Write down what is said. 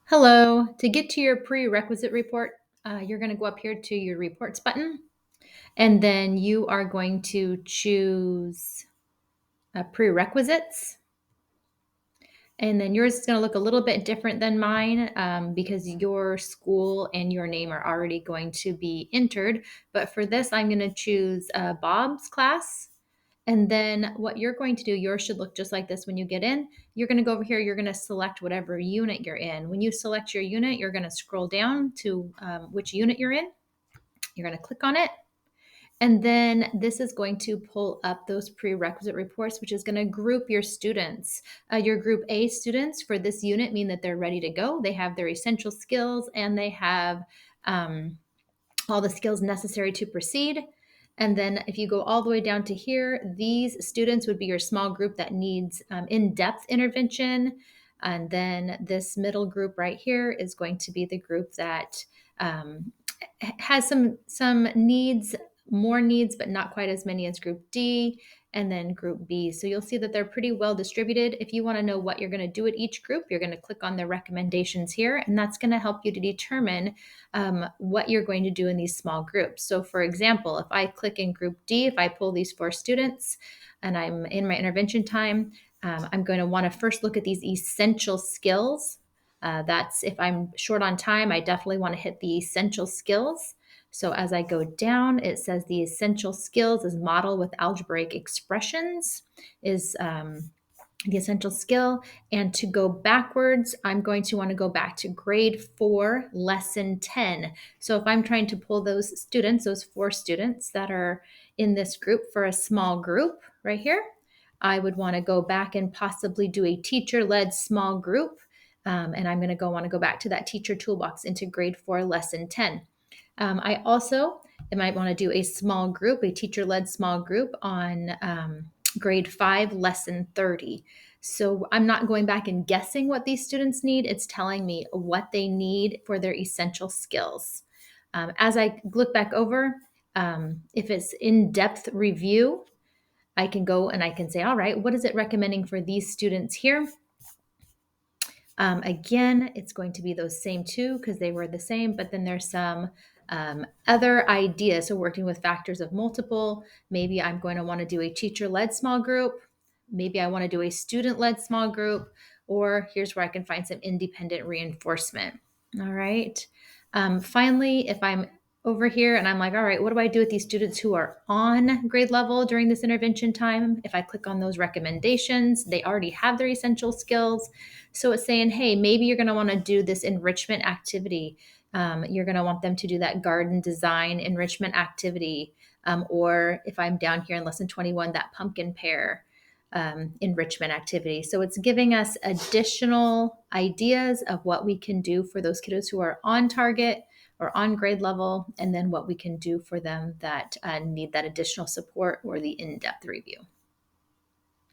Hello. To get to your prerequisite report, you're going to go up here to your reports button, and then you are going to choose prerequisites. And then yours is going to look a little bit different than mine because your school and your name are already going to be entered. But for this, I'm going to choose Bob's class. And then what you're going to do, yours should look just like this when you get in. You're going to go over here, you're going to select whatever unit you're in. When you select your unit, you're going to scroll down to which unit you're in. You're going to click on it. And then this is going to pull up those prerequisite reports, which is going to group your students. Your group A students for this unit mean that they're ready to go. They have their essential skills and they have all the skills necessary to proceed. And then if you go all the way down to here, these students would be your small group that needs in-depth intervention. And then this middle group right here is going to be the group that has some needs, more needs, but not quite as many as group D and then group B. So you'll see that they're pretty well distributed. If you want to know what you're going to do at each group, you're going to click on the recommendations here, and that's going to help you to determine what you're going to do in these small groups. So for example, if I click in group D, if I pull these 4 students and I'm in my intervention time, I'm going to want to first look at these essential skills. That's if I'm short on time, I definitely want to hit the essential skills. So as I go down, it says the essential skills is model with algebraic expressions is the essential skill. And to go backwards, I'm going to want to go back to grade 4, lesson 10. So if I'm trying to pull those students, those 4 students that are in this group for a small group right here, I would want to go back and possibly do a teacher-led small group. And I'm going to want to go back to that teacher toolbox into grade 4, lesson 10. I also might want to do a small group, a teacher-led small group on grade 5, lesson 30. So I'm not going back and guessing what these students need. It's telling me what they need for their essential skills. As I look back over, if it's in-depth review, I can go and I can say, all right, what is it recommending for these students here? Again, it's going to be those same 2 because they were the same, but then there's some other ideas. So working with factors of multiple, maybe I'm going to want to do a teacher-led small group. Maybe I want to do a student-led small group, or here's where I can find some independent reinforcement. All right. Finally, if I'm over here and I'm like, all right, what do I do with these students who are on grade level during this intervention time? If I click on those recommendations, they already have their essential skills. So it's saying, hey, maybe you're going to want to do this enrichment activity. You're going to want them to do that garden design enrichment activity. Or if I'm down here in lesson 21, that pumpkin pear enrichment activity. So it's giving us additional ideas of what we can do for those kiddos who are on target or on grade level, and then what we can do for them that need that additional support or the in-depth review.